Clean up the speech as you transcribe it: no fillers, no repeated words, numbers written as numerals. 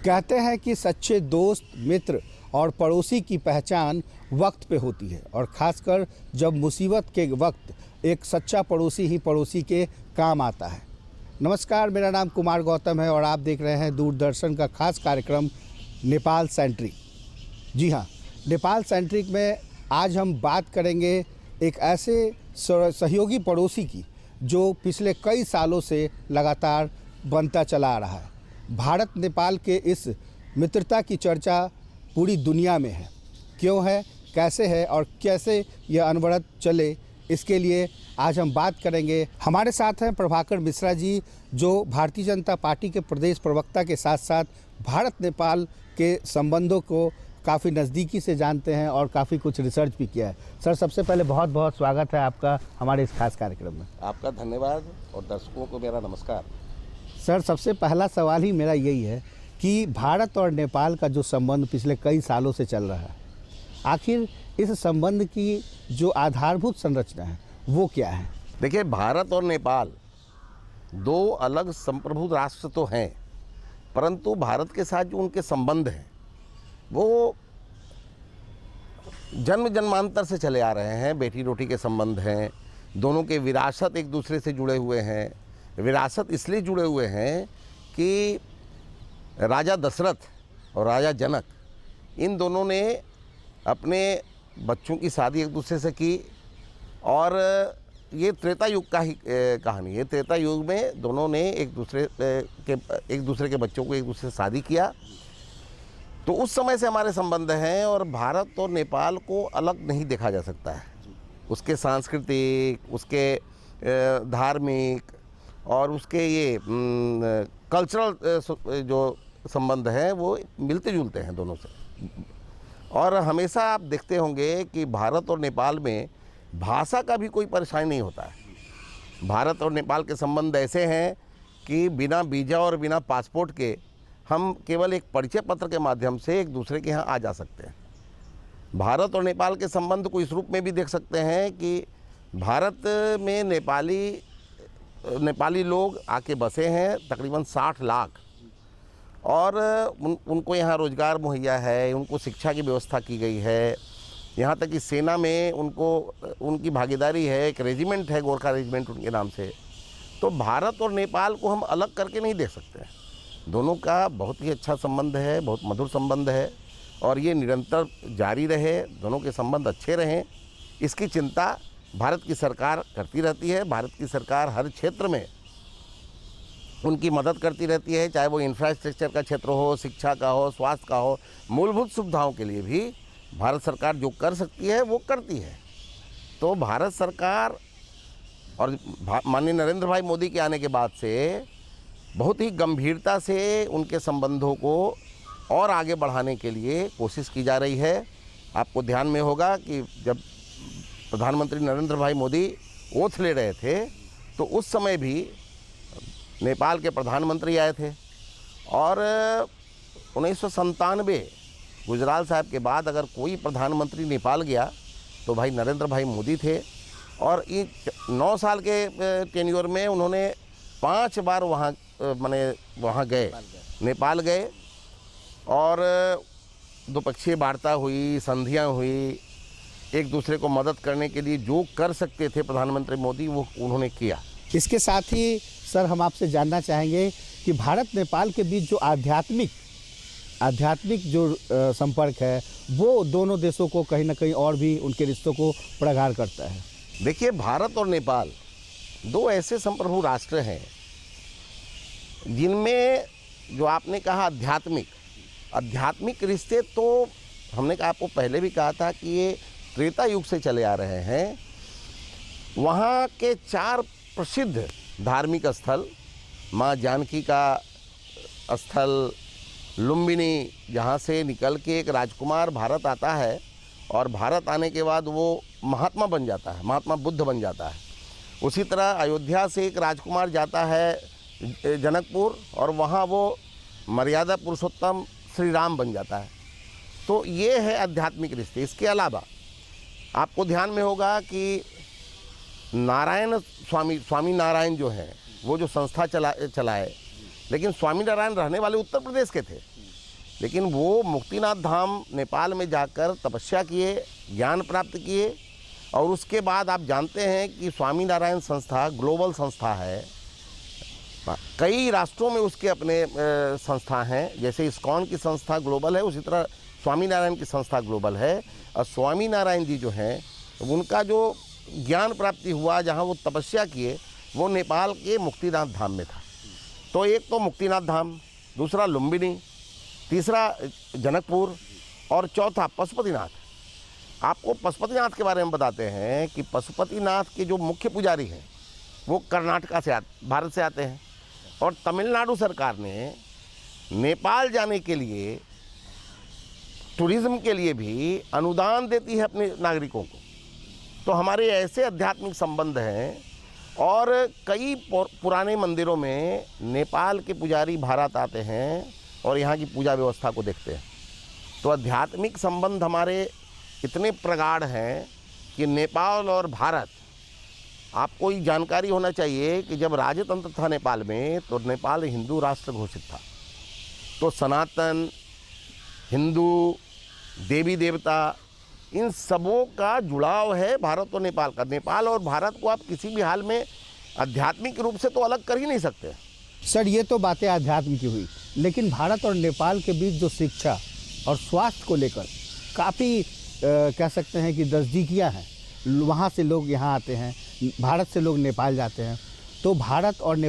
कहते हैं कि सच्चे दोस्त, मित्र और पड़ोसी की पहचान वक्त पे होती है और ख़ासकर जब मुसीबत के वक्त एक सच्चा पड़ोसी ही पड़ोसी के काम आता है। नमस्कार, मेरा नाम कुमार गौतम है और आप देख रहे हैं दूरदर्शन का खास कार्यक्रम नेपाल सेंट्रिक। जी हाँ, नेपाल सेंट्रिक में आज हम बात करेंगे एक ऐसे सहयोगी पड़ोसी की जो पिछले कई सालों से लगातार बनता चला आ रहा है। भारत नेपाल के इस मित्रता की चर्चा पूरी दुनिया में है। क्यों है, कैसे है और कैसे यह अनवरत चले, इसके लिए आज हम बात करेंगे। हमारे साथ हैं प्रभाकर मिश्रा जी, जो भारतीय जनता पार्टी के प्रदेश प्रवक्ता के साथ साथ भारत नेपाल के संबंधों को काफ़ी नज़दीकी से जानते हैं और काफ़ी कुछ रिसर्च भी किया है। सर, सबसे पहले बहुत बहुत स्वागत है आपका हमारे इस खास कार्यक्रम में। आपका धन्यवाद और दर्शकों को मेरा नमस्कार। सर, सबसे पहला सवाल ही मेरा यही है कि भारत और नेपाल का जो संबंध पिछले कई सालों से चल रहा है, आखिर इस संबंध की जो आधारभूत संरचना है वो क्या है? देखिए, भारत और नेपाल दो अलग संप्रभु राष्ट्र तो हैं, परंतु भारत के साथ जो उनके संबंध हैं वो जन्म जन्मांतर से चले आ रहे हैं। बेटी रोटी के संबंध हैं, दोनों के विरासत एक दूसरे से जुड़े हुए हैं। विरासत इसलिए जुड़े हुए हैं कि राजा दशरथ और राजा जनक, इन दोनों ने अपने बच्चों की शादी एक दूसरे से की और ये त्रेता युग का ही कहानी है। त्रेता युग में दोनों ने एक दूसरे के बच्चों को एक दूसरे से शादी किया, तो उस समय से हमारे संबंध हैं और भारत और नेपाल को अलग नहीं देखा जा सकता है। उसके सांस्कृतिक, उसके धार्मिक और उसके ये कल्चरल जो संबंध हैं वो मिलते जुलते हैं दोनों से। और हमेशा आप देखते होंगे कि भारत और नेपाल में भाषा का भी कोई परेशानी नहीं होता है। भारत और नेपाल के संबंध ऐसे हैं कि बिना वीज़ा और बिना पासपोर्ट के हम केवल एक परिचय पत्र के माध्यम से एक दूसरे के यहाँ आ जा सकते हैं। भारत और नेपाल के संबंध को इस रूप में भी देख सकते हैं कि भारत में नेपाली लोग आके बसे हैं तकरीबन 60 लाख और उनको यहाँ रोज़गार मुहैया है, उनको शिक्षा की व्यवस्था की गई है। यहाँ तक कि सेना में उनकी भागीदारी है, एक रेजिमेंट है, गोरखा रेजिमेंट उनके नाम से। तो भारत और नेपाल को हम अलग करके नहीं देख सकते हैं। दोनों का बहुत ही अच्छा संबंध है, बहुत मधुर संबंध है और ये निरंतर जारी रहे, दोनों के संबंध अच्छे रहें, इसकी चिंता भारत की सरकार करती रहती है। भारत की सरकार हर क्षेत्र में उनकी मदद करती रहती है, चाहे वो इंफ्रास्ट्रक्चर का क्षेत्र हो, शिक्षा का हो, स्वास्थ्य का हो, मूलभूत सुविधाओं के लिए भी भारत सरकार जो कर सकती है वो करती है। तो भारत सरकार और माननीय नरेंद्र भाई मोदी के आने के बाद से बहुत ही गंभीरता से उनके संबंधों को और आगे बढ़ाने के लिए कोशिश की जा रही है। आपको ध्यान में होगा कि जब प्रधानमंत्री नरेंद्र भाई मोदी ओथ ले रहे थे तो उस समय भी नेपाल के प्रधानमंत्री आए थे और 1997 गुजराल साहब के बाद अगर कोई प्रधानमंत्री नेपाल गया तो भाई नरेंद्र भाई मोदी थे और ये 9 साल के टेन्योर में उन्होंने 5 बार वहाँ गए, नेपाल गए और द्विपक्षीय वार्ता हुई, संधियाँ हुई, एक दूसरे को मदद करने के लिए जो कर सकते थे प्रधानमंत्री मोदी वो उन्होंने किया। इसके साथ ही सर, हम आपसे जानना चाहेंगे कि भारत नेपाल के बीच जो आध्यात्मिक जो संपर्क है वो दोनों देशों को कहीं ना कहीं और भी उनके रिश्तों को प्रगाढ़ करता है। देखिए, भारत और नेपाल दो ऐसे संप्रभु राष्ट्र हैं जिनमें जो आपने कहा आध्यात्मिक रिश्ते, तो हमने आपको पहले भी कहा था कि ये त्रेता युग से चले आ रहे हैं। वहाँ के 4 प्रसिद्ध धार्मिक स्थल, माँ जानकी का स्थल, लुम्बिनी, जहाँ से निकल के एक राजकुमार भारत आता है और भारत आने के बाद वो महात्मा बन जाता है, महात्मा बुद्ध बन जाता है। उसी तरह अयोध्या से एक राजकुमार जाता है जनकपुर और वहाँ वो मर्यादा पुरुषोत्तम श्री राम बन जाता है। तो ये है आध्यात्मिक रिश्ते। इसके अलावा आपको ध्यान में होगा कि स्वामी नारायण जो हैं वो जो संस्था चलाए, लेकिन स्वामी नारायण रहने वाले उत्तर प्रदेश के थे लेकिन वो मुक्तिनाथ धाम नेपाल में जाकर तपस्या किए, ज्ञान प्राप्त किए, और उसके बाद आप जानते हैं कि स्वामीनारायण संस्था ग्लोबल संस्था है, कई राष्ट्रों में उसके अपने संस्था हैं। जैसे इस्कॉन की संस्था ग्लोबल है, उसी तरह स्वामीनारायण की संस्था ग्लोबल है। और स्वामीनारायण जी जो हैं, उनका जो ज्ञान प्राप्ति हुआ, जहाँ वो तपस्या किए, वो नेपाल के मुक्तिनाथ धाम में था। तो एक तो मुक्तिनाथ धाम, दूसरा लुम्बिनी, तीसरा जनकपुर, और चौथा पशुपतिनाथ। आपको पशुपतिनाथ के बारे में बताते हैं कि पशुपतिनाथ के जो मुख्य पुजारी हैं वो कर्नाटका से भारत से आते हैं, और तमिलनाडु सरकार ने नेपाल जाने के लिए, टूरिज़्म के लिए भी अनुदान देती है अपने नागरिकों को। तो हमारे ऐसे आध्यात्मिक संबंध हैं, और कई पुराने मंदिरों में नेपाल के पुजारी भारत आते हैं और यहाँ की पूजा व्यवस्था को देखते हैं। तो आध्यात्मिक संबंध हमारे इतने प्रगाढ़ हैं कि नेपाल और भारत, आपको ये जानकारी होना चाहिए कि जब राजतंत्र था नेपाल में, तो नेपाल हिंदू राष्ट्र घोषित था। तो सनातन, हिंदू, देवी देवता, इन सबों का जुड़ाव है भारत और नेपाल का। नेपाल और भारत को आप किसी भी हाल में आध्यात्मिक रूप से तो अलग कर ही नहीं सकते। सर, ये तो बातें आध्यात्म की हुई, लेकिन भारत और नेपाल के बीच जो शिक्षा और स्वास्थ्य को लेकर काफ़ी कह सकते हैं कि नज़दीकियाँ हैं। वहाँ से लोग यहाँ आते हैं, भारत से लोग नेपाल जाते हैं। तो भारत और नेपाल